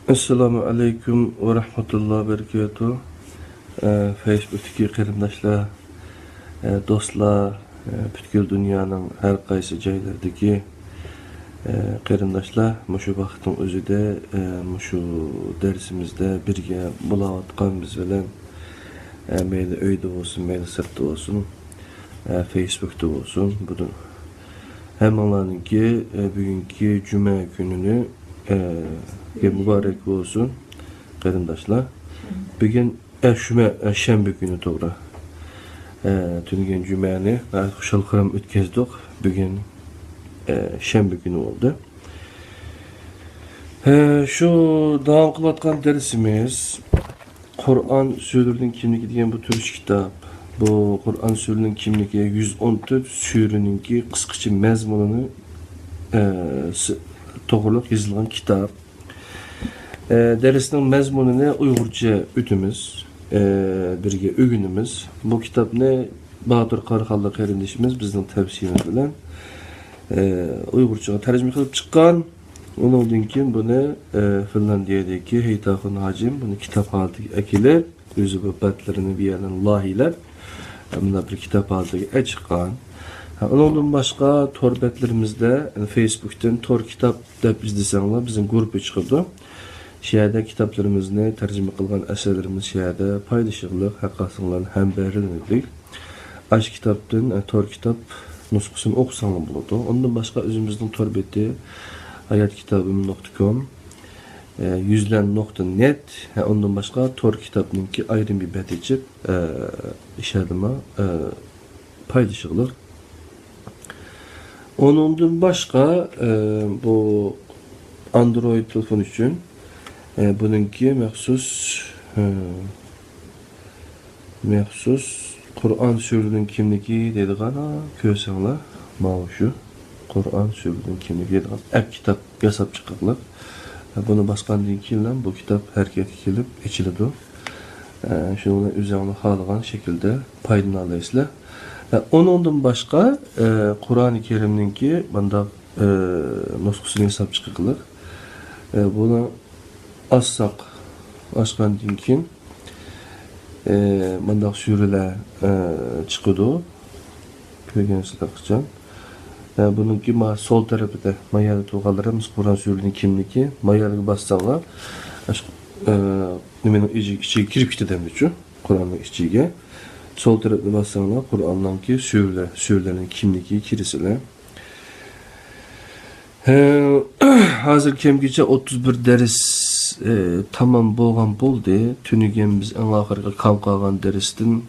Assalamu alaikum ve rahmetullah berekatuhu. Facebook'taki qarindoshlar, do'stlar, butkul dunyoning har qaysi joylaridagi qarindoshlar, mushu vaqtning o'zida, mushu darsimizda birga bo'layotganmiz bilan mayli uyda bo'lsin, mayli sirtda bo'lsin, Facebook'da bo'lsin, buni hammalarninki bugungi juma kunini mübarek olsun qarindoshlar. Bugün shanba kuni to'g'ri. Tungi jumani xushal-xiram o'tkazdik. Bugün shanba kuni oldu. Şu davom qilayotgan dersimiz Qur'on suralarining kimligi degan bu turch kitob. Bu Qur'on suralarining kimligi 114 suraninki qisqacha mazmunini to'g'riliq yozilgan kitob. Dersning mazmunini Uyg'urcha o'timiz, birga o'rganimiz. Bu kitobni Bahodir Qarxonli qarindoshimiz bizning tavsiyamiz bilan Uyg'urchaga tarjima qilib chiqqan. Undan keyin buni Finlandiyadagi Haytaxon hojim buni kitob holatiga akilib, o'zi bu batlarini biyalan loyihalar bunda bir kitob holatiga chiqqan. Ondan başqa tor betlerimizde Facebook'tan tor kitap deb izlesanglar bizim grupa chiqadi. Şəhərdə kitaplarımızı tərcümə qılğan əsərlərimiz şəhərdə paylaşılır, haqqasınlarını həm bərilənirik. Aş kitabdan tor kitap nüsxasını oxusanlar buladı. Ondan başqa özümüzün tor beti hayatkitabım.com yüzlen.net ondan başqa tor kitabınınki ayrı bir bət içib işlərimə paylaşılır. Ondan başqa bu Android telefon üçün bununki məxsus Qur'an surələrinin kimligi deyilən görsənglər, məna şu Qur'an surələrinin kimligi deyilən əp kitab yasab çıxıqlar. Bunu basqandan keyin bu kitab hərəkətə kelib içilidi. Şunu üzərinə xalığan şəkildə faydalanırsınız. Ondan başqa Qur'an-ı Kerimninki bunda nüsxasını hesab çıxıqlar. Bunu açqandan keyin bunda surələr çıxıdı. Görgənsizlər qıçan. Bununki sol tərəfdə mayalı toğalarımız Qur'an surələrinin kimligi. Mayalıga bassanglar nimenin içiga kirib ketadi üçün Qur'anның içiga. Sol tarafına bassanlar Kur'an'daki surelerin kimligi kirisizler. Hazır kemgice 31 ders tamam bolgan boldu. Tünügen biz en ahırga kalqagan derstin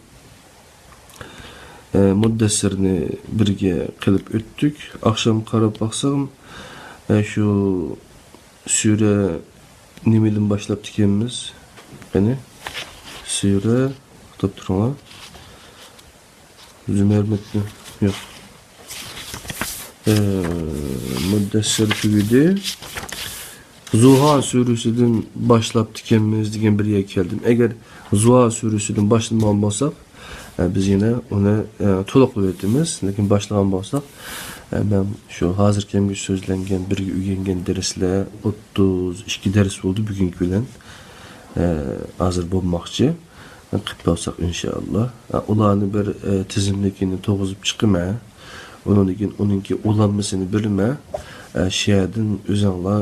muddessirini birge qilib öttük. Akşam qarab baksam şu sure nimelin başlap dikenimiz. Yani sure tutup durma. Zümer metni yok. Muddessir tügüdü. Zuha suresinden başlap dikenimiz degen bir yer geldim. Eğer Zuha suresinden başlamagan bolsak, biz yine onu to'liqlab o'tamiz. Lekin başlagan bolsak, ben şu hazır kemgi sözlengen birge uygengen dersler 32 ders oldu bugünkü bilen. Hazır bolmakçı. Qıp olsak inşallah. Ularni bir tizimlikini to'g'izib chiqima. Onunki ulanmasını bilme. Şəhərdin özünlə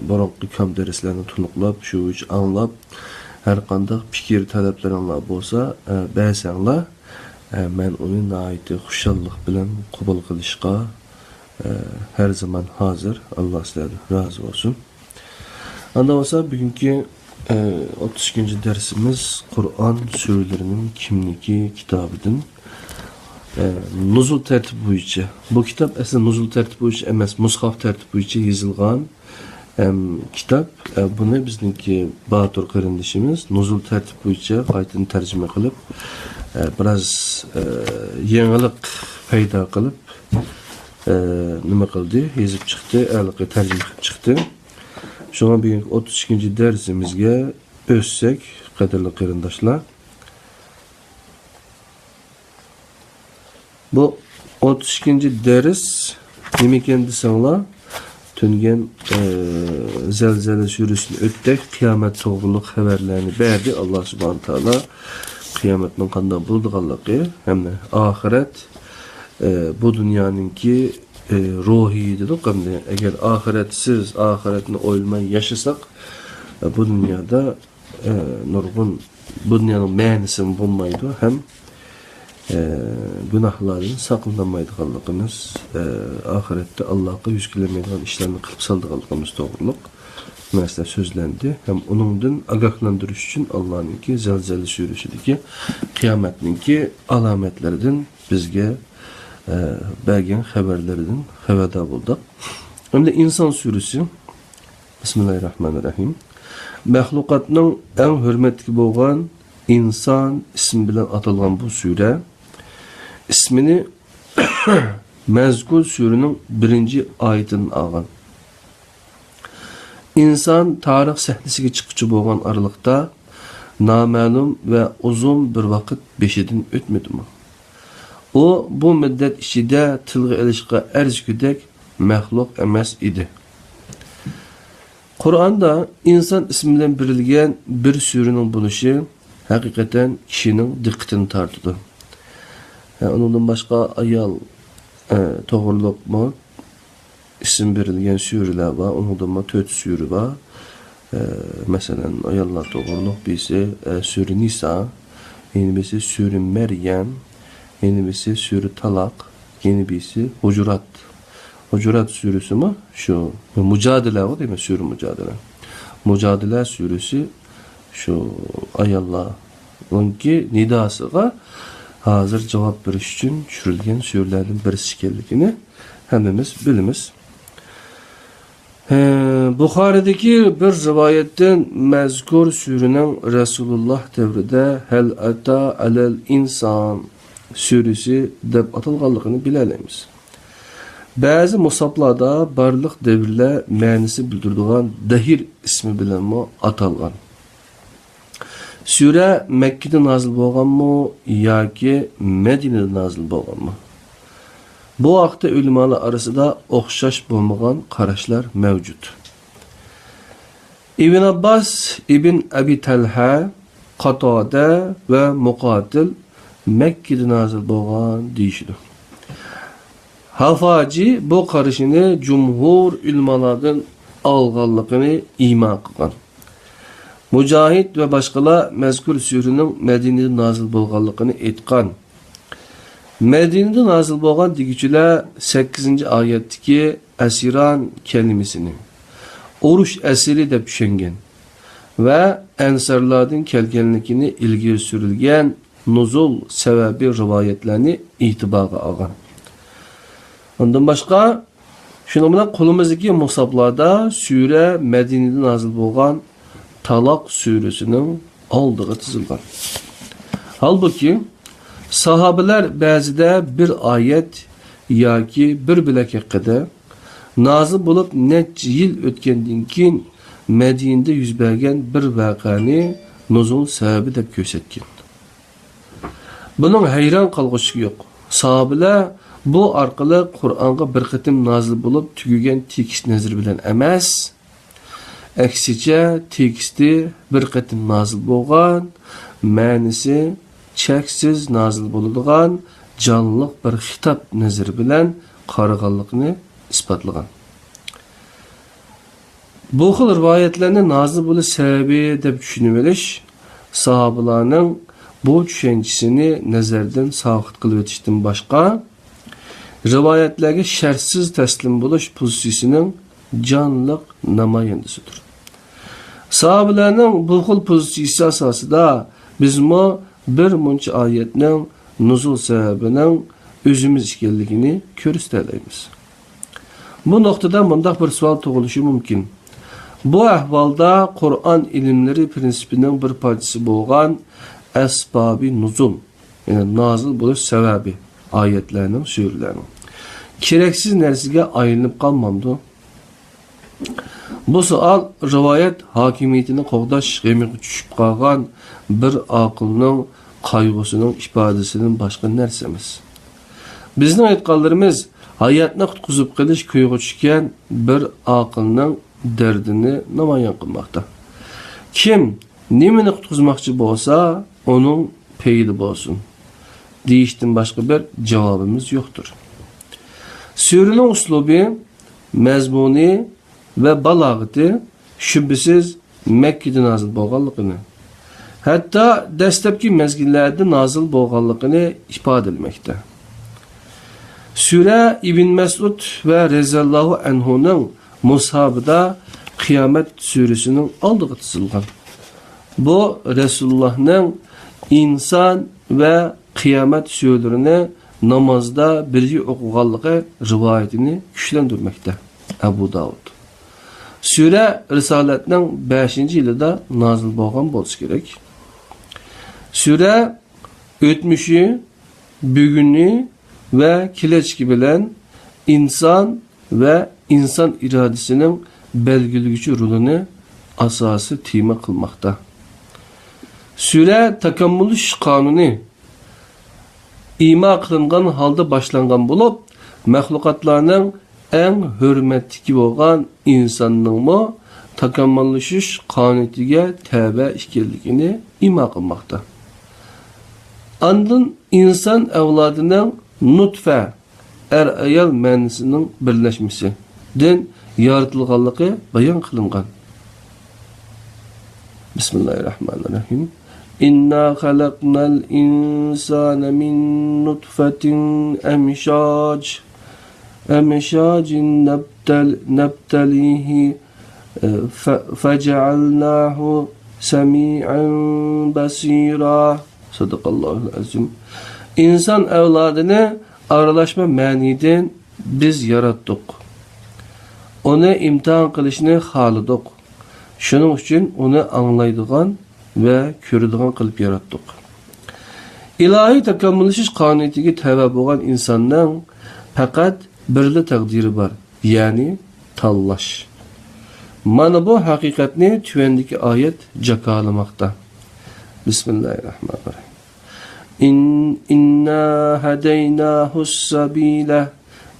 boronqi kam derslərini tunuqlab, şu üç anlab, hər qandaq fikir tələblərinlə bolsa, bəzənlə mən onu naiti xuşallıq bilən qubul qilishqa hər zaman hazır. Allah sizlərdən razı olsun. Anda olsa bugünkü 32. dersimiz Qur'an surələrinin kimligi kitabıdır. Nuzul tertibi boyunca. Bu kitap aslında nuzul tertibi boyunca emas, mushaf tertibi boyunca yazılgan kitap. Bunu bizdeki Bahodir qarindoshimiz nuzul tertibi boyunca qaytadan tercüme qilib, biraz yangilik paydo qilib nima qildi, yozib chiqdi, aniq tercüme qilib chiqdi. Şuna bugün 32. dersimizga o'tsak, qadrli qarindoshlar. Bu 32. ders nima ekan desanglar, töngen zelzele sürüsünü öttek kıyamet toğruluk haberlerini berdi Allah subhanahu taala. Kıyametnin qanday bulduğanlığı hem de ahiret bu dünyanınki ruhi dedik qanday eğer ahiretsiz ahiretini oylmay yaşasak bu dünyada nurgun bu dünyanın ma'nisi bulmaydı hem günahlardan saklanmaydıqanlığımız ahirette Allah'a yüz kelmeydiğin işlerini kılıp saldıqanlığımız doğruluk mesela sözlendi hem onundan agahlandırış için Allah'ınki zelzele sürüsüdeki kıyametninki alametlerden bizge belgen haberlerden haberdar bulduk. Hem de insan sürüsü Bismillahirrahmanirrahim. Məxluqatның en hürmetli bolğan insan ismi bilen atalgan bu sure ismini mezkur surenin 1. ayetinden algan. İnsan tarix sahnesiga chiquvchi bolğan aralıqda nama'lum ve uzun bir vaqt beşidin ötmedimi? O bu müddet içinde tilga ilişqa erzgüdek məxluq emas idi. Kur'an'da insan isminden birilgen bir surenin buluşu hakikaten kişinin dikkatini tartıdı. Onundan başka ayal toğırlık mı isim verilgen sureler var. Onundan mı 4 sure var. Mesela ayallar toğırlık birisi sure Nisa, yeni birisi sure Meryem, yeni birisi sure Talak, yeni birisi Hucurat. Hucurat suresi mi? Şu Mücadele o değil mi? Sure Mücadele. Mücadele suresi şu ayallar onki nidasıga hazır cevap veriş için düşürülgen surelerden birisi ekanligini hemmimiz bilimiz. Buxarıdaki bir rivayetten mezkur surenin Resulullah devrinde hel ata alel insan suresi deb atalganligini bilelaymiz. Bazı musablarda barlıq devirle ma'nisi bildirdiğen dahir ismi bilen mi atalgan. Sure Mekke'de nazil bolgan mı yoki Medine'de nazil bolgan mı? Bu vaqtda ulamalar arasında o'xshash bo'lmagan qarashlar mavjud. Ibn Abbas, Ibn Abi Talha, Qatada ve Muqatil Mekke'de nazil bolgan deyishdi. Hafaci bu qarashini jumhur ulamalardan alganligini iymon qilgan. Mücahid ve başkalar mezkur surenin Medine'de nazil bolganligini aytgan. Medine'de nazil bolgan degüçüler 8. ayetdeki asiran kelimesini uruş esiri deb tushungan ve ensarlardan kelganligini ilgari surilgan nuzul sebebi rivayetlerini itibarga algan. Ondan başka şunun bilan qo'limizdagi musablarda sure Medine'de nazil bolgan Talak suresinin aldığı tizilgan. Halbuki sahabeler bazıda bir ayet yoki bir bilek haqida nazil bulup neçe yıl ötkendan keyin Medine'de yüz bergen bir vaqani nuzul sebebi deb ko'rsatgan. Bunun hayran qolg'ishi yo'q. Sahabeler bu orqali Qur'onga bir qatim nazil bulup tugagan tekst nazar bilan emas, aksicha teksti bir qatim nazil bo'lgan, ma'nisi cheksiz nazil bo'ladigan jonliq bir xitob nazari bilan qaraganligini isbotlagan. Bu xil rivoyatlarni nazil bo'lish sababi deb tushunib olish sahobalarning bu tushunchisini nazardan soqit qilib o'tishdan boshqa rivoyatlarga shartsiz taslim bo'lish pozitsiyasining jonliq namoyandasidir. Sahabelerinin bu xil pozitsiyasi asosida bizmo bir muncha oyatning nuzul sababinin o'zimiz ekanligini ko'rsatamiz. Bu nuqtada mundaq bir savol tug'ilishi mumkin. Bu ahvolda Qur'on ilmlari prinsipining bir parchasi bo'lgan asbabi nuzul, ya'ni nozil bo'lish sababi oyatlarning, surlarning keraksiz narsaga aylanib qolmamdi. Bu sual rivayet hakimiyetini qo'g'dash g'amiga tushib qolgan bir aqlning qayg'usining ifodasidan boshqa narsa emas. Bizning aytganlarimiz hayatni qutqizib qilish kuyuğu tushgan bir aqlning dardini namoyon qilmoqda. Kim nimani qutqizmoqchi bo'lsa, onun peydi bo'lsin. Deyishdan boshqa bir javobimiz yo'qdir. Surining uslubi, mazmuni ve balagati şübhisiz Mekke'de nazil bo'lganligini, hatta dastlabki mezgillarda nazil bo'lganligini ifoda etmoqda. Sura İbn Mas'ud ve Rezallahu anhu'ning mushabida Qiyomat surasining oldiga tizilgan. Bu Resulullah'ning inson ve Qiyomat suralarini namazda birga o'qiganligi rivoyatini kuchlantirmoqda. Abu Davud. Sura Risolatning 5-yilida nazil bo'lgan bo'lishi kerak. Sura o'tmishi, buguni ve kelajagi bilan inson ve inson irodasining belgilgüçü rolini asası tema qilmoqda. Sura takammulish qonuni ima qilingan holda boshlangan bo'lib, mahluqotlarning eng hurmatli bo'lgan insonning takammulishish qonuniga tabe ekanligini ima qilmoqda. Andın inson avlodining nutfa ayol ma'nisining birlashmasi din yaratilganligi bayon qilingan. Bismillahirrahmanirrahim. İnna halaqnal insana min nutfatin amshajin nabtalihi fecealnahu sami'an basira. Sadaqallahul azim. İnsan evladını aralaşma maniden biz yarattık. Onu imtihan qilishni xalidik. Şunun için onu anlaydigan ve körüdigan qilib yarattık. İlahi takammulishish qonuniga tabe bo'lgan insonning faqat birli taqdiri var. Yani tanlash. Mana bu haqiqatni tuvandagi oyat jakalamoqda. Bismillahirrahmanirrahim. İnna hedeynahus sabila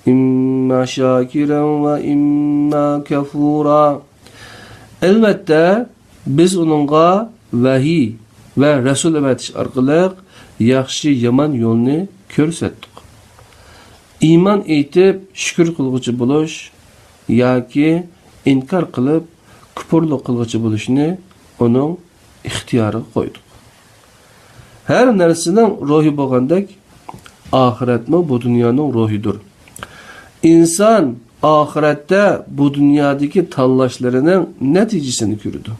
imma şakiran ve imma kafura. Elbette biz onunla vahiy ve Resul emetiş arqılı yaxshi yaman yolunu ko'rsatdik. İman etib şükür qilguvchi bo'lish yoki inkar qilib kufrlik qilguvchi bo'lishni onun ixtiyoriga qo'ydik. Her narsaning ruhi bo'lgandek, ahiretmi bu dünyanın ruhidir. İnsan ahirette bu dünyadaki tanlaşlarının neticesini gördü.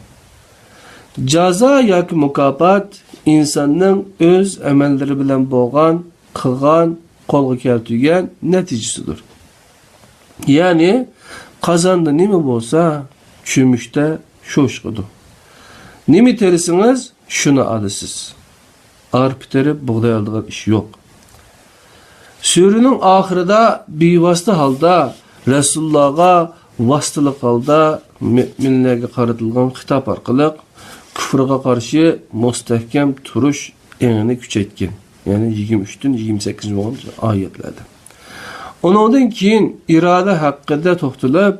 Caza yoki mukofot insanın öz emelleri bilen bo'lgan, qilgan, qo'lga keltirgan neticesidir. Yani qozonda nima bo'lsa, cho'mishda sho'shqidir. Nima terisiniz, shuni olasiz. Arp terib buğday aldığın iş yok. Sürünün ahirida bevosita halda Resulullah'a vasıtılık halda müminlerge qaratilgan hitap arqılıq küfrga qarşı mustahkem turuş engini küçeytken. Yani 23'tün 28 bo'lgan ayetlerde. Ondan keyin irade haqqida to'xtalib,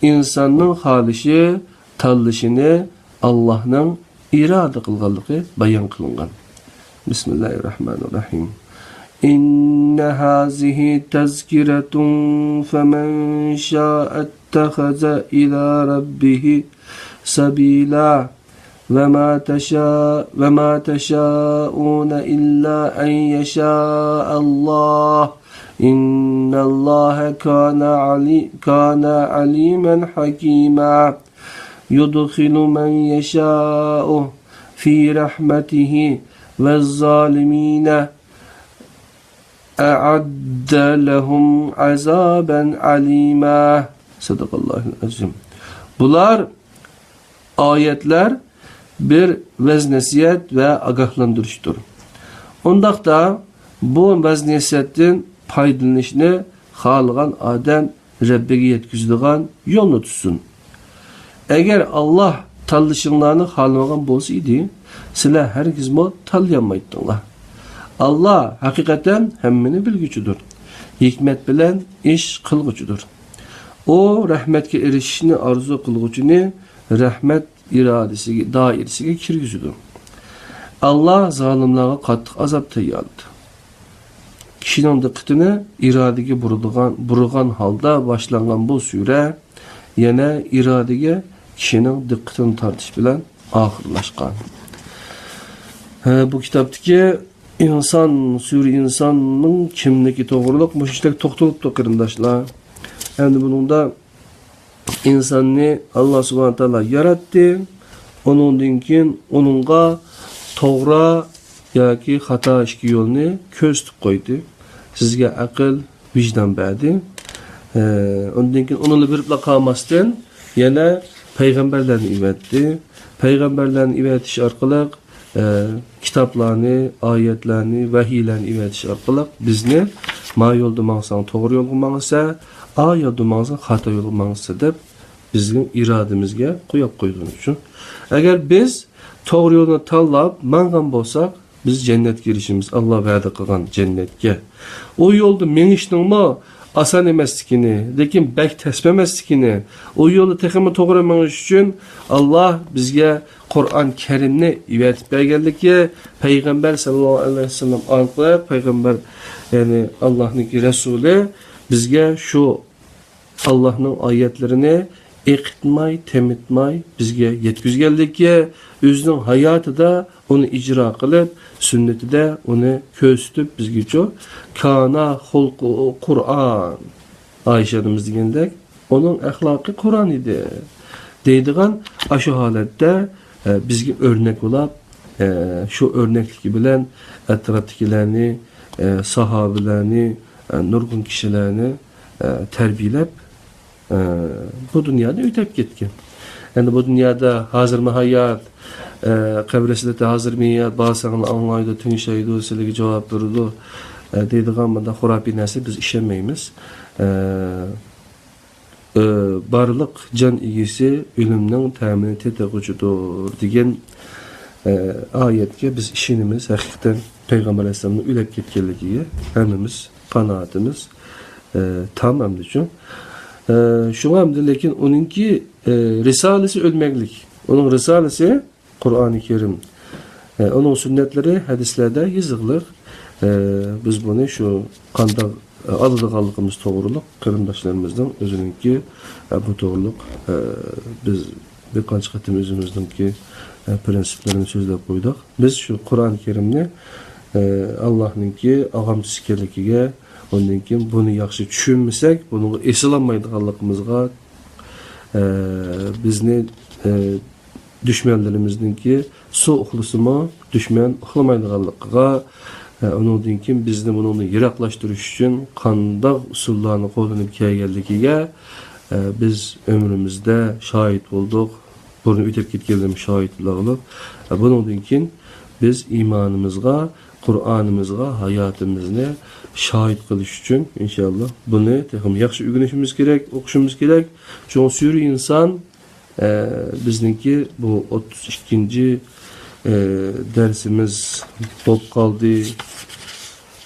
insonning xolishi, tanlashini Allah'ның irade qilganligi bayon qilingan. Bismillahirrahmanirrahim. İnne hazihi tezkiretun femen şa'e ettehaze ila rabbihi sabila ve ma teşâ'ûne illa en yeşâ'allah. İnnallâhe kâne alîmen hakîmâ. Yudkhilu men yeşâ'u fi rahmetihi ve zalimine a'adda lehum azaben alima. Sadaqallahul azim. Bunlar ayetler bir veznasiyet ve agahlandırıştır. Ondaqda bu veznasiyetin paydalanışını xalqan adam Rabbiga yetkizdigan yo'lni tutsin. Eğer Allah tanlışınlarını xalmagan bo'lsa edi, sizlar herkes mo tanlayamaydılar. Allah hakikaten hemmini bilgüçüdür. hikmet bilen iş kılgıcıdır. O rahmetke erişişini arzu kılgıcını rahmet iradesi dairesiga kirgizidi. Allah zalimlarga qattiq azap tayyorladi. Kishining diqqatini irodaga burilgan holda boshlangan bu sura yana irodaga kishining diqqatini tortish bilan oxirlashgan. Bu kitobdagi inson sura insonning kimligi to'g'riliq mushishlik to'xtalibdi qarindoshlar. Endi buningda insonni Allah subhanahu wa taolo yaratdi. Onundan keyin onunga to'g'ri yoki xato ishki yo'lni ko'rsatib qo'ydi. Sizga aql, vijdon berdi. Ondan keyin onunla birib qolmasdan yana payg'ambarlarni yubordi. Payg'ambarlarni yuborish orqali kitoblarni, oyatlarni, vahiylarni yuborish orqali bizni ma yo'lda mangsang to'g'ri yo'lga mangsa, a yo'lda mangsang xato yo'lga mangsa deb bizning irodamizga qo'yib qo'ygan uchun. Agar biz to'g'ri yo'lni tanlab mangan bo'lsak, biz jannatga erishimiz. Allah va'da qilgan jannatga. O yo'lda menishning oson emasligini, lekin bak tasbih emasligini, o yo'lda texmi to'g'ri menish uchun Allah bizga Qur'on Karimni ivetib berganligi, payg'ambar sallallohu alayhi vasallam orqali payg'ambar, ya'ni Allohning rasuli bizga shu Allohning oyatlarini eqitmay, temitmay bizga yetkizganligi, o'zining hayotida uni ijro qilib, sunnatida uni ko'rsatib bizga kana xulqu Qur'on Ayşa'miz degandek, onun axloqi Qur'on edi. Deydigan shu holatda bizga o'rnak bo'lib, shu o'rnakligi bilan atrofdagilarni, sahobalarni, nurg'un kishilarni tarbiyalab bu dunyoda o'tib ketgan. Endi bu dunyoda hozirmi hayot, qabrisida hozirmi hayot, basangni anglaydi, tunshaydi, sizlarga javob beradi deydigan bunda xurafiy narsa biz ishonmaymiz. Barliq jon egisi o'limning ta'mini tetag'uchidir degan oyatga biz ishonamiz. Haqiqatan payg'ambar alayhisolamning o'lib ketganligiga hammamiz qanoatimiz tamam uchun. Şuna hamda lekin onunki risalesi ölmeklik. Onun risalesi Kur'an-ı Kerim. Onun sünnetleri hadislerde yazılır. Biz bunu şu kanda alıdığalığımız doğruluk kırımdaşlarımızdan özününki bu doğruluk biz birkaç katım özümüzdeki prensiplerini sözlep koyduk. Biz şu Kur'an-ı Kerim'ni Allah'ınki ağamcı sikerlikiga ondan keyin buni yaxshi tushunmasak, buni eslamaydiganligimizga bizni dushmanlarimizningki suv uxlasimi, dushman uxlamaydiganligiga, ondan keyin bizni buni yiroqlashtirish uchun qanday usullarni qo'llanib kelganligiga biz ömrümüzde şahit bo'ldik. Buni o'tib ketganlarimiz şahit bo'lib, bundan keyin biz imanımızga, Qur'anımızga, hayatımızı şahit kılış için inşallah bunu texim yaxshi o'rganishimiz kerak, o'qishimiz kerak. Çünkü sura inson bizningki bu 32. dersimiz bo'lib qoldi.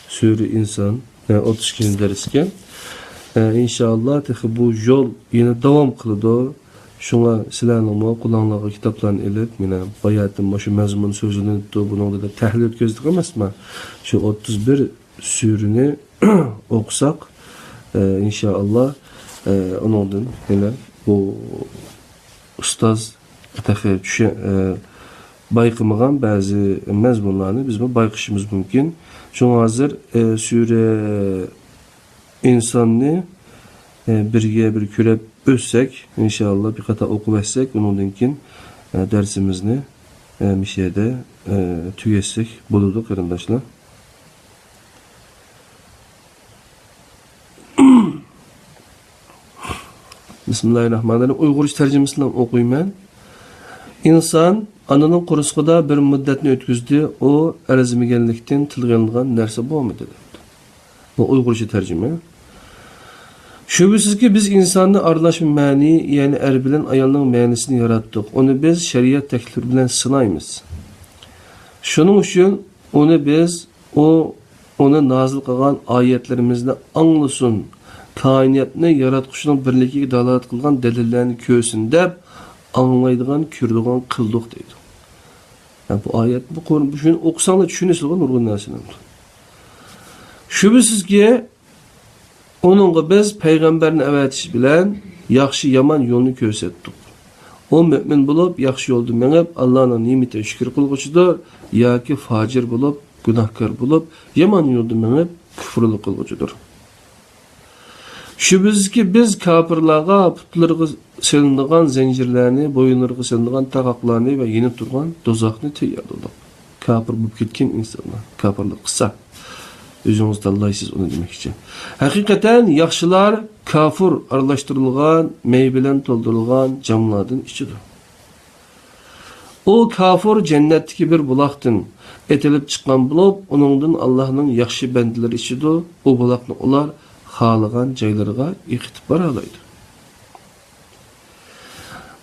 Sura inson 32. dersga. İnşallah texim bu yo'l yana davom qiladi. Şuna sizlarning qulonlarga kitoblarni elib, mena bayatim shu mazmun so'zini buningda da tahlil o'tkazdik emasmi? Shu 31 surani o'qisak, inshaalloh ondan yana bu ustoz ataxi bayqamagan ba'zi mazmunlarni biz bayqashimiz mumkin. Şuna hozir sura insonni birga bir ko'rib o'ssak, inşallah bir qata o'qib o'ssak, ondan keyin darsimizni mishada tugatsak bo'ladi qarindoshlar. Bismillahirrahmanirrahim. Uyg'urcha tarjimasini o'qiyman. İnsan ananing qurisqida bir muddatni o'tkazdi, o arzimaganlikdan tilganilgan narsa bo'lmaydi. Bu Uyg'urcha tarjima. Şüphesizki biz insanı aralashma ma'ni, yani er bilen ayolning ma'nisini yaratdik. Onu biz şeriat teklifi bilen sınaymiz. Şunun için onu biz o onu nazil qilgan oyatlarimizni anglasin, koinotni yaratquchining birligiga dalolat qilgan dalillarni ko'rsin deb anglaydigan, ko'radigan qildik deydi. Yani bu ayet, bu konu, şunu okusan da düşünürsün nurgun narsani. Şüphesizki onunla biz peygamberini evetiş bilen yaxşı yaman yolunu gösterdik. O mümin bulup yaxşı yolda menip Allah'ın nimetine şükür kılgıçıdır, ya ki facir bulup günahkar bulup yaman yolda menip küfürlü kılgıçıdır. Şüphesizki biz kafirlarga putlarga selindiğen zincirlerini, boyunlarga selindiğen takaklarını ve yenip durgan dozakını teyarladık. Kafir bulup ketken insanlar, kafirlik kısa. Özünüzde Allah'sız onu demek için. Hakikaten yaxşılar kafir aralaştırılgan, meybilen toldurulgan camlardan içidir. O kafir cennetteki bir bulaqtın etilip çıkan bulup, onundan Allah'ın yaxşı bendileri içidir. O bulaqni ular xalagan joylarga iqitib baralaydı.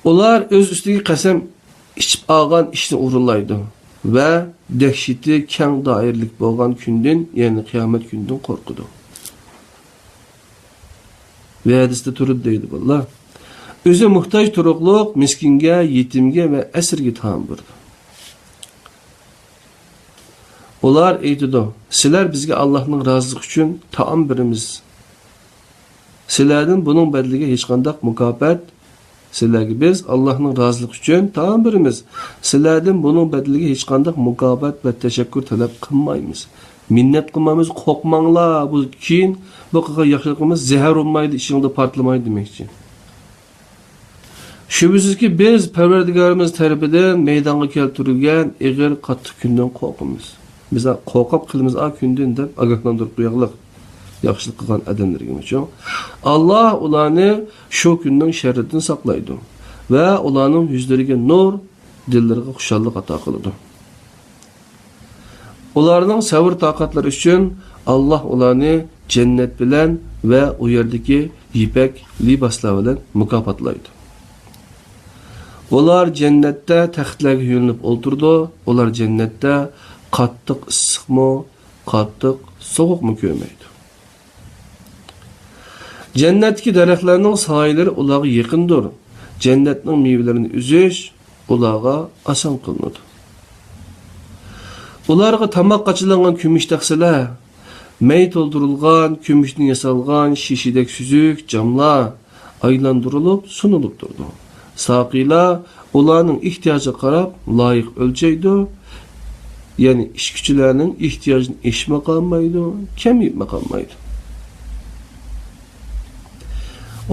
Ular öz üstüge qasam içip algan işni urulaydı ve dehşeti keng dairlik bolgan künden, yani kıyamet günden korkudu. Ve hadiste turib deydi Allah. Özü muhtaç turuqluq miskinge, yetimge ve esirge taam burdu. Ular eydidu, sizler bizge Allah'ın razılık üçün taam birimiz. Sizlerden bunun bedeliga hech qanday mukofot, sizlarga biz Allah'ın razılık üçün taam birimiz. Sizlerden bunun bedeliga hech qanday mukofot ve teşekkür talep qilmaymiz. Minnet qilmaymiz, qo'rqmanglar, bu keyin bu qilgan yaxshiligimiz zehar olmaydi, ishingda partlamaydi demekçi. Şüphesizki biz Parvardigorimiz tarafidan meydonga keltirilgan ig'ir qattiq kundan qo'rqamiz. Biz qo'rqib qilimiz a kundan deb ogohlantirib qo'yaylik. Yaxshilik qilgan odamlarga uchun Allah ularni shu kunning sharridan saqlaydi va ularning yuzlariga nur, dillariga xushallik ato qiladi. Ularning sabr toqatlari uchun Allah ularni cennet bilan va u yerdagi ipak liboslar bilan mukofotlaydi. Ular cennetde taxtlarga yo'linib o'ltirdi. Ular cennetde qattiq issiqmi, qattiq sovuqmi ko'rmaydi. Cennetdeki daraxtlarning soyalari ularga yaqindir. Cennetning meyvelerini uzish ularga oson qilinadi. Ularga tamoq qachilangan kumush taqsilar, may to'ldirilgan, kumushdan yasalgan shishidek süzük camlar aylantirilib sunulib turdi. Saqiylar ularning ihtiyojiga qarab loyiq o'lchaydi. Yani ishchilarning ehtiyojini eshitma qolmaydi, kamayma qolmaydi.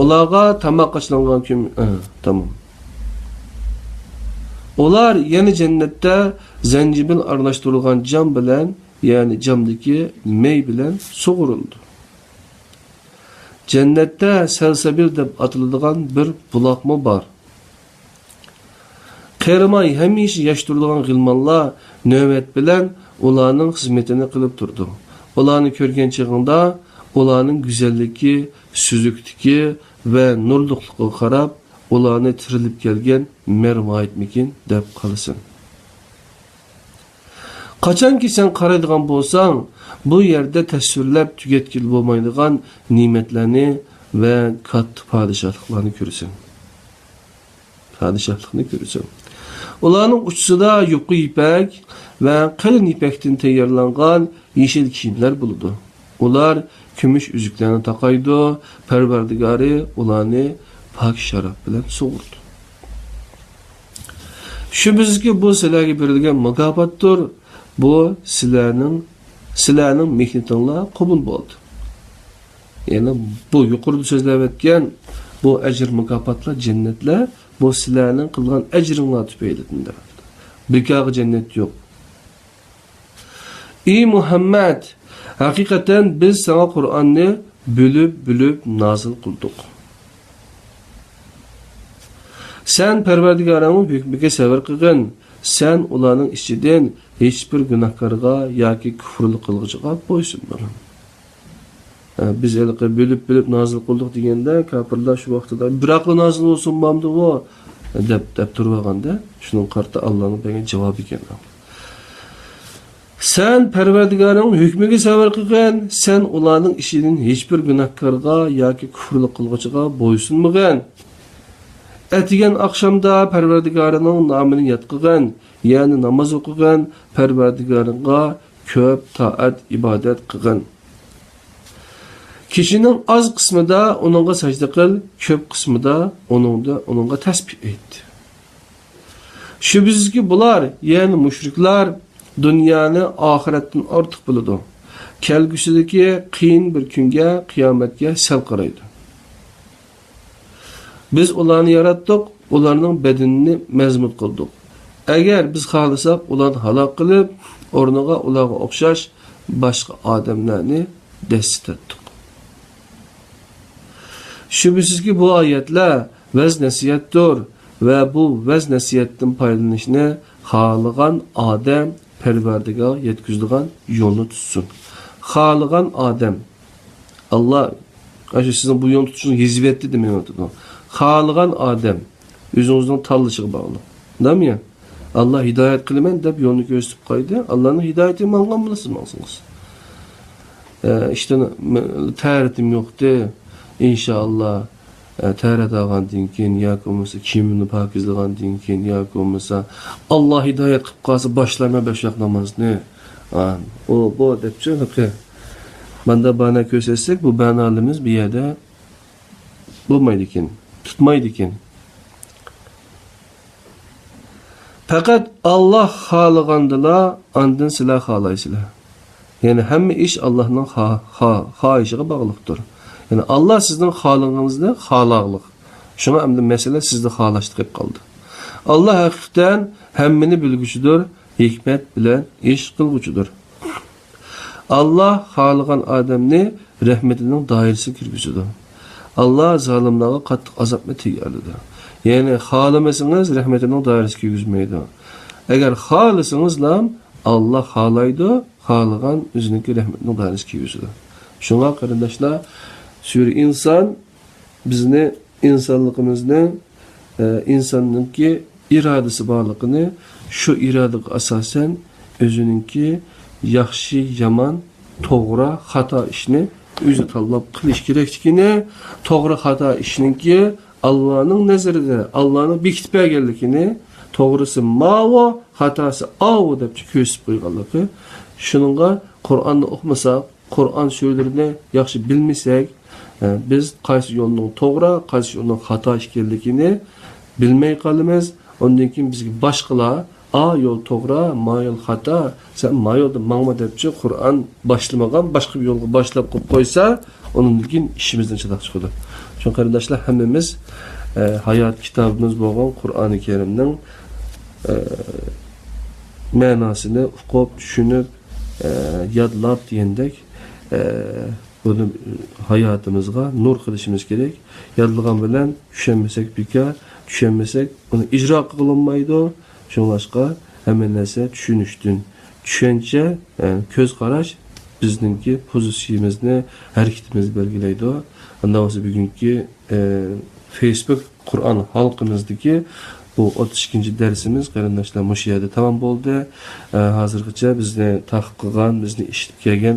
Ularga tamoq qachilangan tamam. Ular yeni cennette zencibil aralashtirilgan cam bilen, yani camdaki mey bilen soğuruldu. Cennette selsebil deb atıladigan bir bulaq mı var? Qerimay hamisha yaş turadigan g'ilmonlar növbet bilen ularning xizmetini qilib turdi. Ularni ko'rgan chig'ingda ularning go'zalligi, süzükligi ve nurluqligiga qarab ularni tirilib kelgan mermaytmikin deb qalasan. Qachonki sen qaraydigan bo'lsang, bu yerda tasvirlab tugatkil bo'lmaydigan ne'matlarni ve katta padişahlıklarını ko'rasan. Padişahlıkni ko'rasan. Ularning uchsida yuqi ipak ve qalin ipakdan tayyorlangan yeşil kiyimler bulundu. Ular kumush üzüklerini taqaydı, Parvardigori ularni pak sharaf bilan so'g'irdi. Shubhasizki bu sizlarga berilgan mukofotdir. Bu sizlarning mehnatinglar qabul bo'ldi. Yani bu yuqorida so'zlab o'tgan bu ajr mukofotlar, jannatlar bu sizlarning qilgan ajringlar tufaylidir. Bekor cennet yok. Ey Muhammed, hakikaten biz sana Kur'an'ı bölüp nazil kıldık. Sen Parvardigoringning hükmüge sabr qilgin. Sen ularning ichidan hiçbir günahkarga yoki kufrli qilg'ichiga bo'ysunma. Biz elqi bölüp nazil kıldık degende kafirlar şu vaqtida biroqli nazil olsun mamdı o deb turganda şunun qarta Allah'ın bergan javobi ekan. Sen Parvardigarning hukmiga sabr qilgan, sen ularning ishining hech bir gunohkorga yoki kufrli qilg'uchiga bo'ysunmagan. Etigen akşamda Parvardigarning nomini yod qilgan, ya'ni namoz o'qigan, Parvardigarga ko'p taat ibodat qilgan. Kishining az qismida uningga sajda qil, ko'p qismida uningga tasbih ayt. Shubhasizki bular, ya'ni mushriklar dunyoni oxiratdan ortiq biladi. Kelgusidagi qiyin bir kunga, qiyomatga sal qaraydi. Biz ularni yaratdik, ularning bedenini mazmut qildik. Agar biz xohlasak, ularni halok qilib, o'rniga ularga o'xshash boshqa odamlarni dastatdik. Shubhasizki bu oyatlar vaz nasihatdir va bu vaz nasihatdan foydalanishni xohlagan odam Parvardigar yetkazadigan yo'lni tutsin. Xohlagan odam Allah sizin bu yo'lni tutishni yezib etdi demayapti. Xohlagan odam o'zingizning tanlashiga bog'liq. Nima? Allah hidoyat qilaman deb yo'lni ko'rsatib qo'ydi. Allohning hidoyatini mang'an bilasizmi? İşte ta'ritim yo'qdi. İnşallah ta'rat olgandan keyin yoki bo'lmasa kiyimini pokizlagandan keyin yoki bo'lmasa Allah hidoyat qilib qolsa boshlayman bashaq namozni. Bu debchi Manda bana ko'rsatsak bu banalimiz bir yerda bo'lmaydi ekan, tutmaydi ekan. Faqat Allah xohlagandila ondan sizlar xohlaysizlar. Yani hamma ish Allohning xohishiga bog'liqdir. Yani Allah sizning xohlaganingizda xolaqliq. Shuna endi mesele sizda xohlashni qilib qoldi. Allah haqiqatan hammani bilguchidir, hikmat bilan ish qilguchidir. Allah xohlagan odamni rahmetining doirasiga kirgizadi. Allah zalimlarga qattiq azobni tayyorlaydi. Yani xohlamasangiz rahmetining doirasiga kirgizmaydi. Agar xohlasangiz Allah xohlaydi, xohlagan o'zining rahmetining doirasiga kirgizadi. Shunga qarindoshlar, Sure inson bizni insonligimizni, insonninki irodasi borligini, shu irodaga asosan o'zininki yaxshi, yomon, to'g'ri, xato ishni o'zi tanlab qilish kerakligini, to'g'ri, xato ishninki Allohning nazarida, Allohning bekitib berganligini, to'g'risi ma'vo, xatosi avo deb ko'rsatib qo'yganligi. Shuningga Qur'onni o'qimasak, Qur'on suralarini yaxshi bilmasak, biz qaysi yo'lning to'g'ri, qaysi yo'lning xato ekanligini bilmay qolamiz. Ondan keyin bizga boshqalar A yo'l to'g'ri, ma yo'l xato, sen ma yo'lda mangma debchi Qur'on boshlamagan boshqa bir yo'lga boshlab qo'yib qo'ysa, undan keyin ishimizdan chiqib chiqadi. Shu qarindoshlar, hammamiz hayot kitobimiz bo'lgan Qur'oni Karimning ma'nosini o'qib, tushunib, yodlab degandek bunu hayotimizga nur qilishimiz kerak. Yodlagan bilan tushunmasak bekor, tushunmasak uni ijro qilinmaydi. Shunga hamma narsa tushunishdan, tushuncha, ko'z qarash bizningki pozitsiyamizni, harakatimizni belgilaydi. Undan sonra bugungi Facebook Qur'on halqimizdagi bu 32. dersimiz qarindoshlar mush yerda tamom bo'ldi. Hozirgacha bizni taqiq qilgan, bizni eshitib kelgan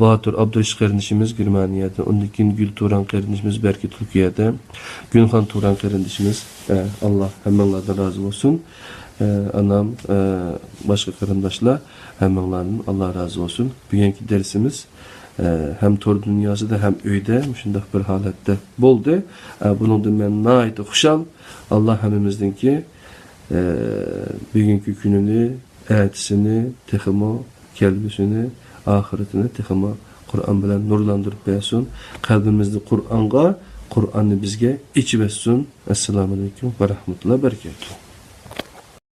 Botir Abdurashid qarindishimiz Germaniyada, undan keyin Gul Turan qarindishimiz balki Turkiyada, Günxon Turan qarindishimiz Allah hammalardan rozi bo'lsin. Anam boshqa qarindoshlar hammalardan Allah rozi bo'lsin. Bugungi dersimiz hem tor dünyasida hem uyda shunday bir holatda bo'ldi. Buningdan men nihoyat xushal. Allah hammamizningki bugungi kunini, ertasini, texmo kelgusini, oxiratini texmo Qur'on bilan nurlantirib bersin. Qalbimizni Qur'onga, Qur'onni bizga ichib bersin. Assalomu alaykum va rahmatullohi va barakatuh.